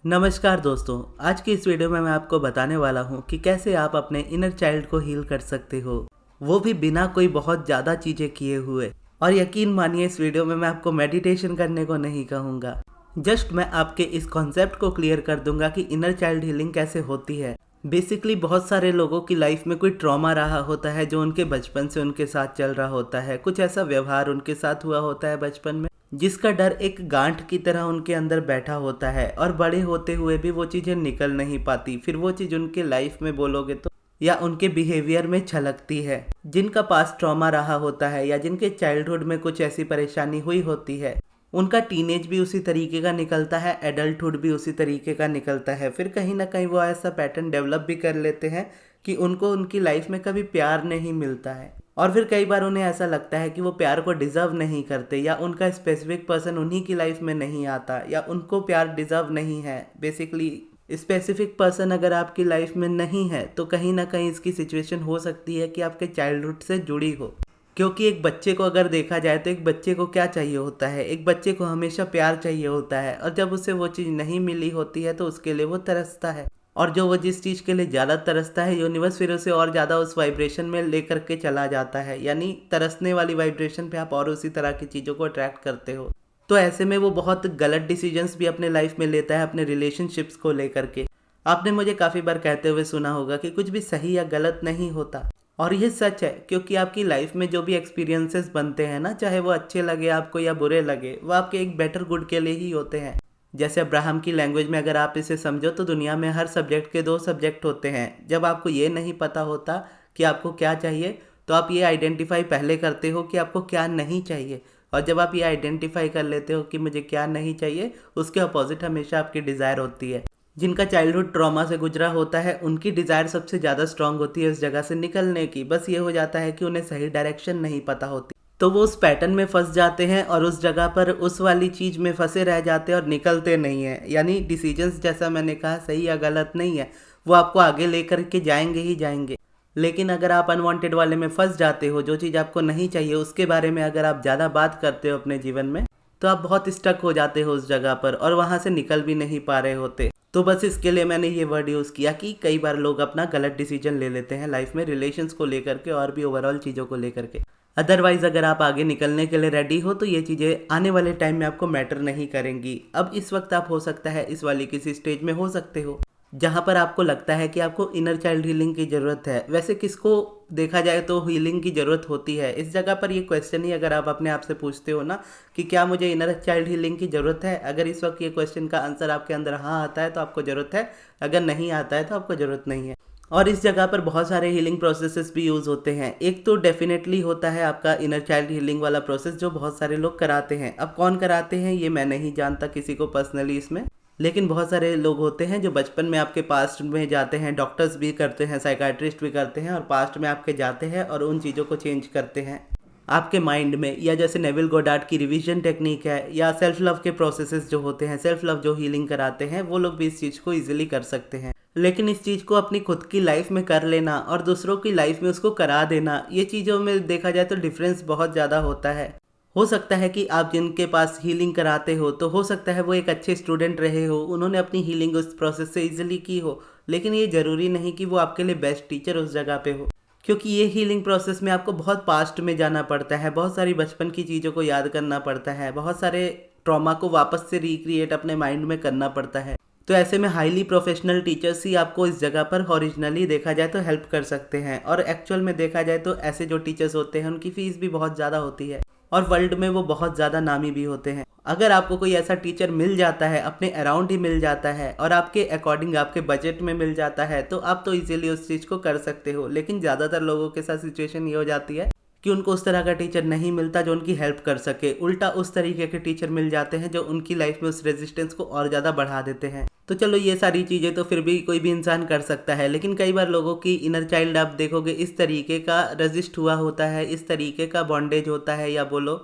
नमस्कार दोस्तों, आज की इस वीडियो में मैं आपको बताने वाला हूँ कि कैसे आप अपने इनर चाइल्ड को हील कर सकते हो, वो भी बिना कोई बहुत ज़्यादा चीज़ें किए हुए। और यकीन मानिए, इस वीडियो में मैं आपको मेडिटेशन करने को नहीं कहूँगा। जस्ट मैं आपके इस कॉन्सेप्ट को क्लियर कर दूंगा कि इनर चाइल्ड हीलिंग कैसे होती है। बेसिकली बहुत सारे लोगों की लाइफ में कोई ट्रॉमा रहा होता है जो उनके बचपन से उनके साथ चल रहा होता है। कुछ ऐसा व्यवहार उनके साथ हुआ होता है बचपन में जिसका डर एक गांठ की तरह उनके अंदर बैठा होता है, और बड़े होते हुए भी वो चीज़ें निकल नहीं पाती। फिर वो चीज़ उनके लाइफ में बोलोगे तो या उनके बिहेवियर में छलकती है। जिनका पास्ट ट्रॉमा रहा होता है या जिनके चाइल्डहुड में कुछ ऐसी परेशानी हुई होती है, उनका टीनेज भी उसी तरीके का निकलता है, एडल्टहुड भी उसी तरीके का निकलता है। फिर कहीं ना कहीं वो ऐसा पैटर्न डेवलप भी कर लेते हैं कि उनको उनकी लाइफ में कभी प्यार नहीं मिलता है, और फिर कई बार उन्हें ऐसा लगता है कि वो प्यार को डिज़र्व नहीं करते, या उनका स्पेसिफिक पर्सन उन्हीं की लाइफ में नहीं आता, या उनको प्यार डिज़र्व नहीं है। बेसिकली स्पेसिफिक पर्सन अगर आपकी लाइफ में नहीं है तो कहीं ना कहीं इसकी सिचुएशन हो सकती है कि आपके चाइल्डहुड से जुड़ी हो। क्योंकि एक बच्चे को अगर देखा जाए तो एक बच्चे को क्या चाहिए होता है, एक बच्चे को हमेशा प्यार चाहिए होता है, और जब उसे वो चीज़ नहीं मिली होती है तो उसके लिए वो तरसता है। और जो वो जिस चीज़ के लिए ज़्यादा तरसता है, यूनिवर्स फिर उसे और ज़्यादा उस वाइब्रेशन में लेकर के चला जाता है। यानी तरसने वाली वाइब्रेशन पे आप और उसी तरह की चीज़ों को अट्रैक्ट करते हो। तो ऐसे में वो बहुत गलत डिसीजंस भी अपने लाइफ में लेता है अपने रिलेशनशिप्स को लेकर के। आपने मुझे काफ़ी बार कहते हुए सुना होगा कि कुछ भी सही या गलत नहीं होता, और ये सच है। क्योंकि आपकी लाइफ में जो भी एक्सपीरियंसेस बनते हैं ना, चाहे वो अच्छे लगे आपको या बुरे लगे, वो आपके एक बेटर गुड के लिए ही होते हैं। जैसे अब्राहम की लैंग्वेज में अगर आप इसे समझो तो दुनिया में हर सब्जेक्ट के दो सब्जेक्ट होते हैं। जब आपको ये नहीं पता होता कि आपको क्या चाहिए, तो आप ये आइडेंटिफाई पहले करते हो कि आपको क्या नहीं चाहिए, और जब आप ये आइडेंटिफाई कर लेते हो कि मुझे क्या नहीं चाहिए, उसके अपोजिट हमेशा आपकी डिज़ायर होती है। जिनका चाइल्डहुड ट्रॉमा से गुजरा होता है, उनकी डिज़ायर सबसे ज़्यादा स्ट्रांग होती है उस जगह से निकलने की। बस ये हो जाता है कि उन्हें सही डायरेक्शन नहीं पता होती, तो वो उस पैटर्न में फंस जाते हैं और उस जगह पर उस वाली चीज़ में फंसे रह जाते हैं और निकलते नहीं हैं। यानी डिसीजंस, जैसा मैंने कहा, सही या गलत नहीं है, वो आपको आगे लेकर के जाएंगे ही जाएंगे। लेकिन अगर आप अनवांटेड वाले में फंस जाते हो, जो चीज़ आपको नहीं चाहिए उसके बारे में अगर आप ज़्यादा बात करते हो अपने जीवन में, तो आप बहुत स्टक हो जाते हो उस जगह पर और वहाँ से निकल भी नहीं पा रहे होते। तो बस इसके लिए मैंने ये वर्ड यूज़ किया कि कई बार लोग अपना गलत डिसीजन ले लेते हैं लाइफ में, रिलेशंस को लेकर के और भी ओवरऑल चीज़ों को लेकर के। अदरवाइज़ अगर आप आगे निकलने के लिए रेडी हो तो ये चीज़ें आने वाले टाइम में आपको मैटर नहीं करेंगी। अब इस वक्त आप हो सकता है इस वाली किसी स्टेज में हो सकते हो जहाँ पर आपको लगता है कि आपको इनर चाइल्ड हीलिंग की ज़रूरत है। वैसे किसको देखा जाए तो हीलिंग की ज़रूरत होती है। इस जगह पर ये क्वेश्चन ही अगर आप अपने आप से पूछते हो ना कि क्या मुझे इनर चाइल्ड हीलिंग की ज़रूरत है, अगर इस वक्त ये क्वेश्चन का आंसर आपके अंदर हाँ आता है तो आपको ज़रूरत है, अगर नहीं आता है तो आपको ज़रूरत नहीं है। और इस जगह पर बहुत सारे हीलिंग प्रोसेसेस भी यूज़ होते हैं। एक तो डेफिनेटली होता है आपका इनर चाइल्ड हीलिंग वाला प्रोसेस, जो बहुत सारे लोग कराते हैं। अब कौन कराते हैं ये मैं नहीं जानता किसी को पर्सनली इसमें, लेकिन बहुत सारे लोग होते हैं जो बचपन में आपके पास्ट में जाते हैं। डॉक्टर्स भी करते हैं, साइकाट्रिस्ट भी करते हैं, और पास्ट में आपके जाते हैं और उन चीज़ों को चेंज करते हैं आपके माइंड में। या जैसे नेविल गोडार्ड की रिवीजन टेक्निक है, या सेल्फ लव के प्रोसेसेस जो होते हैं, सेल्फ लव जो हीलिंग कराते हैं, वो लोग भी इस चीज़ को ईजिली कर सकते हैं। लेकिन इस चीज़ को अपनी खुद की लाइफ में कर लेना और दूसरों की लाइफ में उसको करा देना, ये चीज़ों में देखा जाए तो डिफरेंस बहुत ज़्यादा होता है। हो सकता है कि आप जिनके पास हीलिंग कराते हो तो हो सकता है वो एक अच्छे स्टूडेंट रहे हो, उन्होंने अपनी हीलिंग उस प्रोसेस से इजीली की हो, लेकिन ये ज़रूरी नहीं कि वो आपके लिए बेस्ट टीचर उस जगह पे हो। क्योंकि ये हीलिंग प्रोसेस में आपको बहुत पास्ट में जाना पड़ता है, बहुत सारी बचपन की चीज़ों को याद करना पड़ता है, बहुत सारे ट्रॉमा को वापस से रिक्रिएट अपने माइंड में करना पड़ता है। तो ऐसे में हाईली प्रोफेशनल टीचर्स ही आपको इस जगह पर ओरिजिनली देखा जाए तो हेल्प कर सकते हैं। और एक्चुअल में देखा जाए तो ऐसे जो टीचर्स होते हैं उनकी फ़ीस भी बहुत ज़्यादा होती है, और वर्ल्ड में वो बहुत ज़्यादा नामी भी होते हैं। अगर आपको कोई ऐसा टीचर मिल जाता है, अपने अराउंड ही मिल जाता है, और आपके अकॉर्डिंग आपके बजट में मिल जाता है, तो आप तो इजीली उस चीज़ को कर सकते हो। लेकिन ज़्यादातर लोगों के साथ सिचुएशन ये हो जाती है कि उनको उस तरह का टीचर नहीं मिलता जो उनकी हेल्प कर सके। उल्टा उस तरीके के टीचर मिल जाते हैं जो उनकी लाइफ में उस रेजिस्टेंस को और ज़्यादा बढ़ा देते हैं। तो चलो, ये सारी चीज़ें तो फिर भी कोई भी इंसान कर सकता है, लेकिन कई बार लोगों की इनर चाइल्ड आप देखोगे इस तरीके का रजिस्ट हुआ होता है, इस तरीके का बॉन्डेज होता है, या बोलो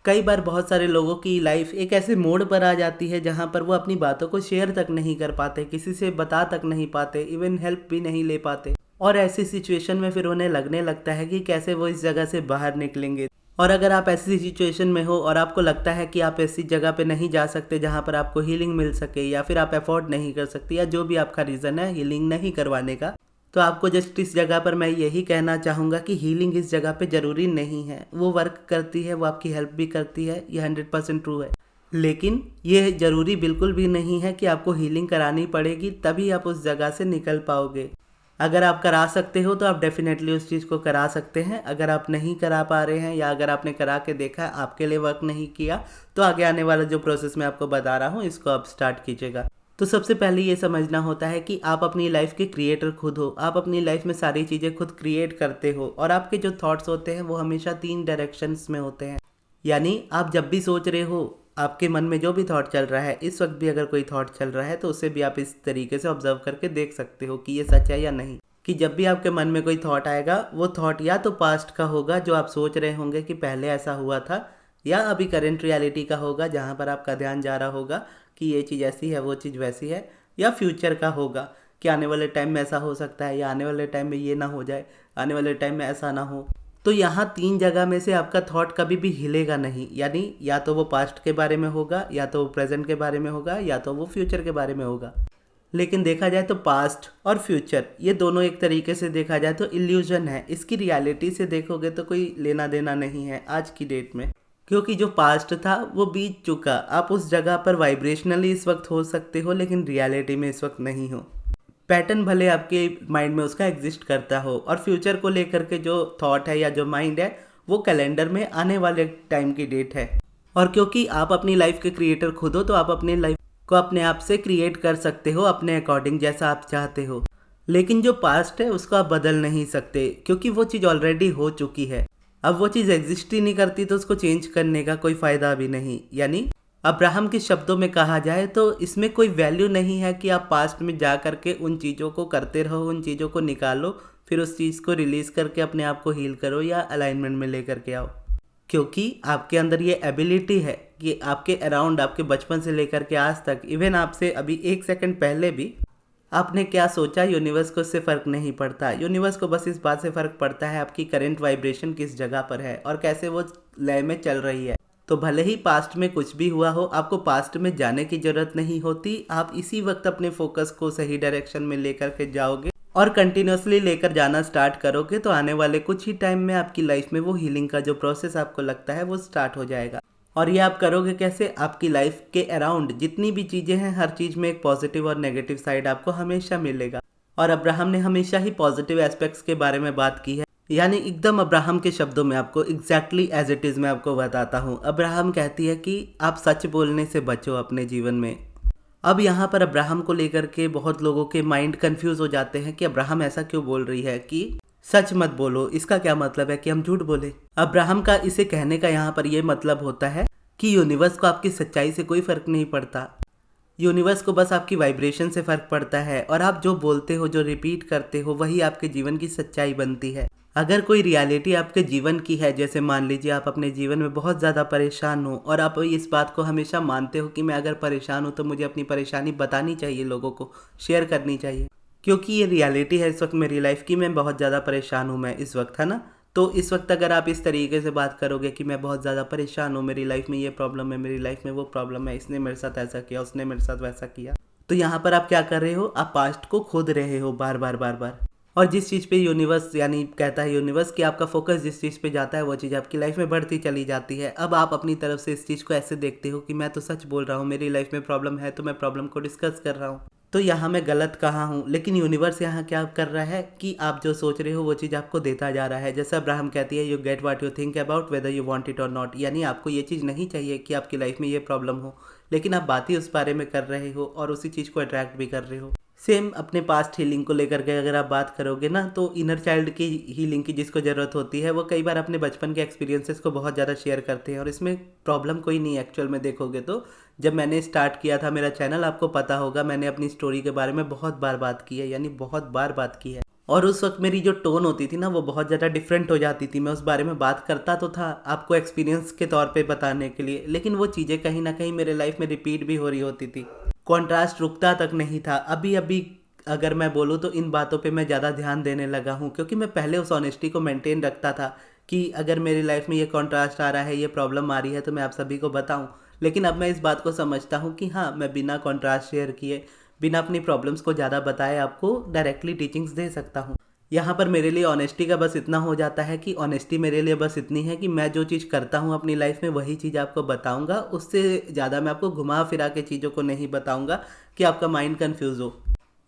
कई बार बहुत सारे लोगों की लाइफ एक ऐसे मोड़ पर आ जाती है जहाँ पर वो अपनी बातों को शेयर तक नहीं कर पाते, किसी से बता तक नहीं पाते, इवन हेल्प भी नहीं ले पाते। और ऐसी सिचुएशन में फिर उन्हें लगने लगता है कि कैसे वो इस जगह से बाहर निकलेंगे। और अगर आप ऐसी सिचुएशन में हो और आपको लगता है कि आप ऐसी जगह पे नहीं जा सकते जहाँ पर आपको हीलिंग मिल सके, या फिर आप अफोर्ड नहीं कर सकते, या जो भी आपका रीज़न है हीलिंग नहीं करवाने का, तो आपको जस्ट इस जगह पर मैं यही कहना चाहूँगा कि हीलिंग इस जगह पे ज़रूरी नहीं है। वो वर्क करती है, वो आपकी हेल्प भी करती है, ये 100% ट्रू है। लेकिन ये ज़रूरी बिल्कुल भी नहीं है कि आपको हीलिंग करानी पड़ेगी तभी आप उस जगह से निकल पाओगे। अगर आप करा सकते हो तो आप डेफिनेटली उस चीज़ को करा सकते हैं। अगर आप नहीं करा पा रहे हैं, या अगर आपने करा के देखा आपके लिए वर्क नहीं किया, तो आगे आने वाला जो प्रोसेस मैं आपको बता रहा हूँ इसको आप स्टार्ट कीजिएगा। तो सबसे पहले ये समझना होता है कि आप अपनी लाइफ के क्रिएटर खुद हो। आप अपनी लाइफ में सारी चीज़ें खुद क्रिएट करते हो, और आपके जो थॉट्स होते हैं वो हमेशा 3 डायरेक्शंस में होते हैं। यानी आप जब भी सोच रहे हो, आपके मन में जो भी थॉट चल रहा है, इस वक्त भी अगर कोई थॉट चल रहा है तो उसे भी आप इस तरीके से ऑब्जर्व करके देख सकते हो कि ये सच है या नहीं। कि जब भी आपके मन में कोई थॉट आएगा, वो थॉट या तो पास्ट का होगा जो आप सोच रहे होंगे कि पहले ऐसा हुआ था, या अभी करंट रियलिटी का होगा जहाँ पर आपका ध्यान जा रहा होगा कि ये चीज़ ऐसी है, वो चीज़ वैसी है, या फ्यूचर का होगा कि आने वाले टाइम में ऐसा हो सकता है, या आने वाले टाइम में ये ना हो जाए, आने वाले टाइम में ऐसा ना हो। तो यहाँ 3 जगह में से आपका थॉट कभी भी हिलेगा नहीं। यानी या तो वो पास्ट के बारे में होगा, या तो वो प्रेजेंट के बारे में होगा, या तो वो फ्यूचर के बारे में होगा। लेकिन देखा जाए तो पास्ट और फ्यूचर ये दोनों एक तरीके से देखा जाए तो इल्यूजन है। इसकी रियलिटी से देखोगे तो कोई लेना देना नहीं है आज की डेट में, क्योंकि जो पास्ट था वो बीत चुका। आप उस जगह पर वाइब्रेशनली इस वक्त हो सकते हो, लेकिन रियलिटी में इस वक्त नहीं हो। पैटर्न भले आपके माइंड में उसका एग्जिस्ट करता हो, और फ्यूचर को लेकर के जो थॉट है या जो माइंड है वो कैलेंडर में आने वाले टाइम की डेट है। और क्योंकि आप अपनी लाइफ के क्रिएटर खुद हो, तो आप अपनी लाइफ को अपने आप से क्रिएट कर सकते हो अपने अकॉर्डिंग, जैसा आप चाहते हो। लेकिन जो पास्ट है उसको आप बदल नहीं सकते, क्योंकि वो चीज़ ऑलरेडी हो चुकी है। अब वो चीज़ एग्जिस्ट ही नहीं करती तो उसको चेंज करने का कोई फ़ायदा भी नहीं। यानी अब्राहम के शब्दों में कहा जाए तो इसमें कोई वैल्यू नहीं है कि आप पास्ट में जा करके उन चीज़ों को करते रहो, उन चीज़ों को निकालो, फिर उस चीज़ को रिलीज़ करके अपने आप को हील करो या अलाइनमेंट में लेकर के आओ। क्योंकि आपके अंदर ये एबिलिटी है कि आपके अराउंड, आपके बचपन से लेकर के आज तक, इवन आपसे अभी 1 सेकंड पहले भी आपने क्या सोचा, यूनिवर्स को उससे फ़र्क नहीं पड़ता। यूनिवर्स को बस इस बात से फ़र्क पड़ता है आपकी करंट वाइब्रेशन किस जगह पर है और कैसे वो लय में चल रही है। तो भले ही पास्ट में कुछ भी हुआ हो, आपको पास्ट में जाने की ज़रूरत नहीं होती। आप इसी वक्त अपने फोकस को सही डायरेक्शन में लेकर के जाओगे और कंटिन्यूसली लेकर जाना स्टार्ट करोगे, तो आने वाले कुछ ही टाइम में आपकी लाइफ में वो हीलिंग का जो प्रोसेस आपको लगता है वो स्टार्ट हो जाएगा। और ये आप करोगे कैसे? आपकी लाइफ के अराउंड जितनी भी चीज़ें हैं, हर चीज़ में एक पॉजिटिव और नेगेटिव साइड आपको हमेशा मिलेगा। और अब्राहम ने हमेशा ही पॉजिटिव एस्पेक्ट्स के बारे में बात की है। यानी एकदम अब्राहम के शब्दों में आपको एग्जैक्टली एज इट इज़ मैं आपको बताता हूँ। अब्राहम कहती है कि आप सच बोलने से बचो अपने जीवन में। अब यहाँ पर अब्राहम को लेकर के बहुत लोगों के माइंड कंफ्यूज हो जाते हैं कि अब्राहम ऐसा क्यों बोल रही है कि सच मत बोलो, इसका क्या मतलब है कि हम झूठ बोले? अब्राहम का इसे कहने का यहाँ पर यह मतलब होता है कि यूनिवर्स को आपकी सच्चाई से कोई फर्क नहीं पड़ता। यूनिवर्स को बस आपकी वाइब्रेशन से फर्क पड़ता है, और आप जो बोलते हो, जो रिपीट करते हो, वही आपके जीवन की सच्चाई बनती है। अगर कोई रियलिटी आपके जीवन की है, जैसे मान लीजिए आप अपने जीवन में बहुत ज़्यादा परेशान हो और आप इस बात को हमेशा मानते हो कि मैं अगर परेशान हूँ तो मुझे अपनी परेशानी बतानी चाहिए, लोगों को शेयर करनी चाहिए, क्योंकि ये रियलिटी है इस वक्त मेरी लाइफ की, मैं बहुत ज़्यादा परेशान हूँ मैं इस वक्त, है ना। तो इस वक्त अगर आप इस तरीके से बात करोगे कि मैं बहुत ज़्यादा परेशान हूँ, मेरी लाइफ में ये प्रॉब्लम है, मेरी लाइफ में वो प्रॉब्लम है, इसने मेरे साथ ऐसा किया, उसने मेरे साथ वैसा किया, तो यहाँ पर आप क्या कर रहे हो? आप पास्ट को खोद रहे हो बार बार बार बार। और जिस चीज़ पे यूनिवर्स, यानी कहता है यूनिवर्स कि आपका फोकस जिस चीज़ पे जाता है वो चीज़ आपकी लाइफ में बढ़ती चली जाती है। अब आप अपनी तरफ से इस चीज़ को ऐसे देखते हो कि मैं तो सच बोल रहा हूँ, मेरी लाइफ में प्रॉब्लम है तो मैं प्रॉब्लम को डिस्कस कर रहा हूँ, तो यहाँ मैं गलत कहाँ हूँ? लेकिन यूनिवर्स यहाँ क्या कर रहा है कि आप जो सोच रहे हो वो चीज़ आपको देता जा रहा है। जैसा अब्राहम कहती है, you get what you think about whether you want it और नॉट। यानी आपको ये चीज़ नहीं चाहिए कि आपकी लाइफ में ये प्रॉब्लम हो, लेकिन आप बात ही उस बारे में कर रहे हो और उसी चीज़ को अट्रैक्ट भी कर रहे हो। सेम अपने पास्ट हीलिंग को लेकर के अगर आप बात करोगे ना, तो इनर चाइल्ड की हीलिंग की जिसको ज़रूरत होती है वो कई बार अपने बचपन के एक्सपीरियंसेस को बहुत ज़्यादा शेयर करते हैं, और इसमें प्रॉब्लम कोई नहीं है एक्चुअल में देखोगे तो। जब मैंने स्टार्ट किया था मेरा चैनल, आपको पता होगा, मैंने अपनी स्टोरी के बारे में बहुत बार बात की है, यानी बहुत बार बात की है। और उस वक्त मेरी जो टोन होती थी ना वो बहुत ज़्यादा डिफरेंट हो जाती थी। मैं उस बारे में बात करता तो था आपको एक्सपीरियंस के तौर पे बताने के लिए, लेकिन वो चीज़ें कहीं ना कहीं मेरे लाइफ में रिपीट भी हो रही होती थी, कॉन्ट्रास्ट रुकता तक नहीं था। अभी अभी अगर मैं बोलूँ तो इन बातों पे मैं ज़्यादा ध्यान देने लगा हूँ, क्योंकि मैं पहले उस ऑनेस्टी को मेंटेन रखता था कि अगर मेरी लाइफ में ये कॉन्ट्रास्ट आ रहा है, ये प्रॉब्लम आ रही है, तो मैं आप सभी को बताऊं। लेकिन अब मैं इस बात को समझता हूं कि हाँ, मैं बिना कॉन्ट्रास्ट शेयर किए, बिना अपनी प्रॉब्लम्स को ज़्यादा बताए आपको डायरेक्टली टीचिंग्स दे सकता हूँ। यहाँ पर मेरे लिए ऑनेस्टी का बस इतना हो जाता है कि ऑनेस्टी मेरे लिए बस इतनी है कि मैं जो चीज़ करता हूँ अपनी लाइफ में वही चीज़ आपको बताऊँगा। उससे ज़्यादा मैं आपको घुमा फिरा के चीज़ों को नहीं बताऊँगा कि आपका माइंड कन्फ्यूज़ हो।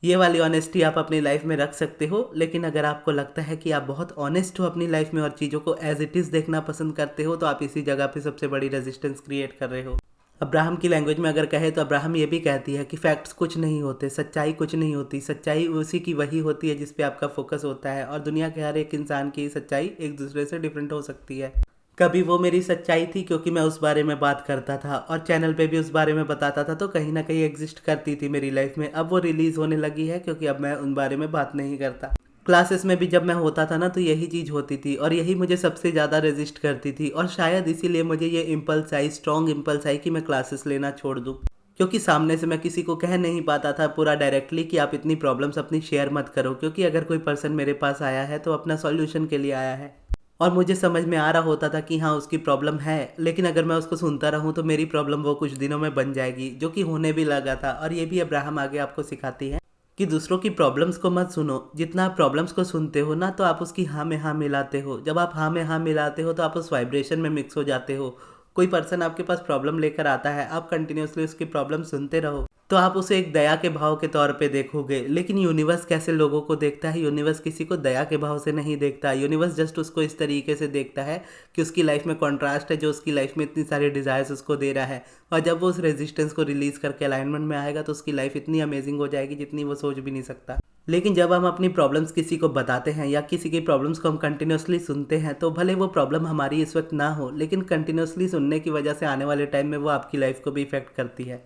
ये वाली ऑनेस्टी आप अपनी लाइफ में रख सकते हो। लेकिन अगर आपको लगता है कि आप बहुत ऑनेस्ट हो अपनी लाइफ में और चीज़ों को एज इट इज़ देखना पसंद करते हो, तो आप इसी जगह पे सबसे बड़ी रेजिस्टेंस क्रिएट कर रहे हो। अब्राहम की लैंग्वेज में अगर कहे तो अब्राहम ये भी कहती है कि फैक्ट्स कुछ नहीं होते, सच्चाई कुछ नहीं होती, सच्चाई उसी की वही होती है जिस पे आपका फोकस होता है। और दुनिया के हर एक इंसान की सच्चाई एक दूसरे से डिफरेंट हो सकती है। कभी वो मेरी सच्चाई थी क्योंकि मैं उस बारे में बात करता था और चैनल पे भी उस बारे में बताता था, तो कहीं ना कहीं एग्जिस्ट करती थी मेरी लाइफ में। अब वो रिलीज होने लगी है क्योंकि अब मैं उन बारे में बात नहीं करता। क्लासेस में भी जब मैं होता था ना, तो यही चीज़ होती थी और यही मुझे सबसे ज़्यादा रेजिस्ट करती थी। और शायद इसीलिए मुझे ये इम्पल्स आई, स्ट्रॉन्ग इम्पल्स आई कि मैं क्लासेस लेना छोड़ दूँ। क्योंकि सामने से मैं किसी को कह नहीं पाता था पूरा डायरेक्टली कि आप इतनी प्रॉब्लम्स अपनी शेयर मत करो, क्योंकि अगर कोई पर्सन मेरे पास आया है तो अपना सॉल्यूशन के लिए आया है। और मुझे समझ में आ रहा होता था कि हाँ, उसकी प्रॉब्लम है, लेकिन अगर मैं उसको सुनता रहूँ तो मेरी प्रॉब्लम वो कुछ दिनों में बन जाएगी, जो कि होने भी लगा था। और ये भी अब्राहम आगे आपको सिखाती है कि दूसरों की प्रॉब्लम्स को मत सुनो। जितना आप प्रॉब्लम्स को सुनते हो ना, तो आप उसकी हाँ में हाँ मिलाते हो। जब आप हाँ में हाँ मिलाते हो तो आप उस वाइब्रेशन में मिक्स हो जाते हो। कोई पर्सन आपके पास प्रॉब्लम लेकर आता है, आप कंटिन्यूसली उसकी प्रॉब्लम सुनते रहो, तो आप उसे एक दया के भाव के तौर पे देखोगे। लेकिन यूनिवर्स कैसे लोगों को देखता है? यूनिवर्स किसी को दया के भाव से नहीं देखता। यूनिवर्स जस्ट उसको इस तरीके से देखता है कि उसकी लाइफ में कॉन्ट्रास्ट है, जो उसकी लाइफ में इतनी सारी डिज़ायर्स उसको दे रहा है। और जब वो उस रेजिस्टेंस को रिलीज करके अलाइनमेंट में आएगा तो उसकी लाइफ इतनी अमेजिंग हो जाएगी जितनी वो सोच भी नहीं सकता। लेकिन जब हम अपनी प्रॉब्लम्स किसी को बताते हैं या किसी की प्रॉब्लम्स को हम कंटिन्यूसली सुनते हैं, तो भले वो प्रॉब्लम हमारी इस वक्त ना हो, लेकिन कंटिन्यूसली सुनने की वजह से आने वाले टाइम में वो आपकी लाइफ को भी इफेक्ट करती है।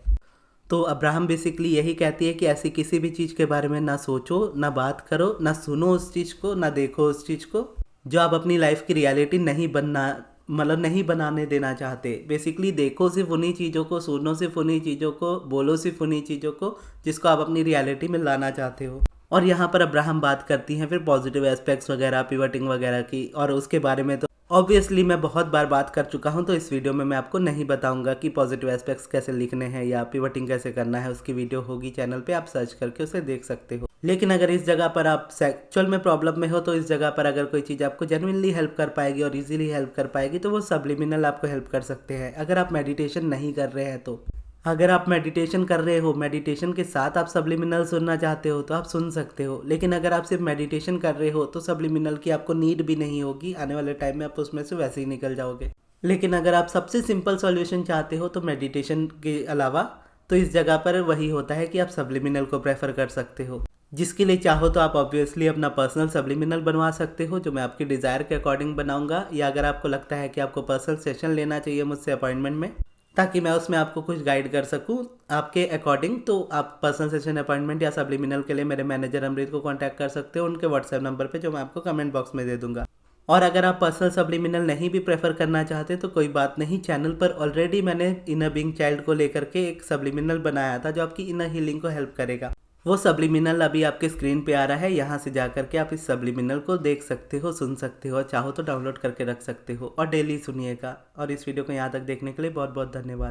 तो अब्राहम बेसिकली यही कहती है कि ऐसी किसी भी चीज़ के बारे में ना सोचो, ना बात करो, ना सुनो उस चीज़ को, ना देखो उस चीज़ को जो आप अपनी लाइफ की रियलिटी नहीं बनाने देना चाहते। बेसिकली देखो सिर्फ उन्हीं चीज़ों को, सुनो सिर्फ उन्हीं चीज़ों को, बोलो सिर्फ उन्हीं चीज़ों को जिसको आप अपनी रियलिटी में लाना चाहते हो। और यहाँ पर अब्राहम बात करती हैं फिर पॉजिटिव एस्पेक्ट्स वगैरह, पिवटिंग वगैरह की, और उसके बारे में तो ऑब्वियसली मैं बहुत बार बात कर चुका हूँ, तो इस वीडियो में मैं आपको नहीं बताऊंगा कि पॉजिटिव एस्पेक्ट्स कैसे लिखने हैं या पिवटिंग कैसे करना है। उसकी वीडियो होगी चैनल पे, आप सर्च करके उसे देख सकते हो। लेकिन अगर इस जगह पर आप एक्चुअल में प्रॉब्लम में हो, तो इस जगह पर अगर कोई चीज़ आपको जेन्युइनली हेल्प कर पाएगी और इजीली हेल्प कर पाएगी, तो वो सब्लिमिनल आपको हेल्प कर सकते हैं। अगर आप मेडिटेशन नहीं कर रहे हैं तो, अगर आप मेडिटेशन कर रहे हो, मेडिटेशन के साथ आप सब्लिमिनल सुनना चाहते हो तो आप सुन सकते हो। लेकिन अगर आप सिर्फ मेडिटेशन कर रहे हो तो सब्लिमिनल की आपको नीड भी नहीं होगी। आने वाले टाइम में आप उसमें से वैसे ही निकल जाओगे। लेकिन अगर आप सबसे सिंपल सॉल्यूशन चाहते हो तो मेडिटेशन के अलावा, तो इस जगह पर वही होता है कि आप सब्लिमिनल को प्रेफर कर सकते हो। जिसके लिए चाहो तो आप ऑब्वियसली अपना पर्सनल सब्लिमिनल बनवा सकते हो, जो मैं आपकी डिज़ायर के अकॉर्डिंग बनाऊंगा। या अगर आपको लगता है कि आपको पर्सनल सेशन लेना चाहिए मुझसे अपॉइंटमेंट में, ताकि मैं उसमें आपको कुछ गाइड कर सकूं आपके अकॉर्डिंग, तो आप पर्सनल सेशन अपॉइंटमेंट या सब्लिमिनल के लिए मेरे मैनेजर अमृत को कांटेक्ट कर सकते हो, उनके व्हाट्सएप नंबर पे, जो मैं आपको कमेंट बॉक्स में दे दूंगा। और अगर आप पर्सनल सब्लिमिनल नहीं भी प्रेफर करना चाहते तो कोई बात नहीं, चैनल पर ऑलरेडी मैंने इनर बीइंग चाइल्ड को लेकर के एक सब्लिमिनल बनाया था जो आपकी इनर हीलिंग को हेल्प करेगा। वो सब्लिमिनल अभी आपके स्क्रीन पे आ रहा है, यहाँ से जा करके आप इस सब्लिमिनल को देख सकते हो, सुन सकते हो, चाहो तो डाउनलोड करके रख सकते हो और डेली सुनिएगा। और इस वीडियो को यहाँ तक देखने के लिए बहुत बहुत धन्यवाद।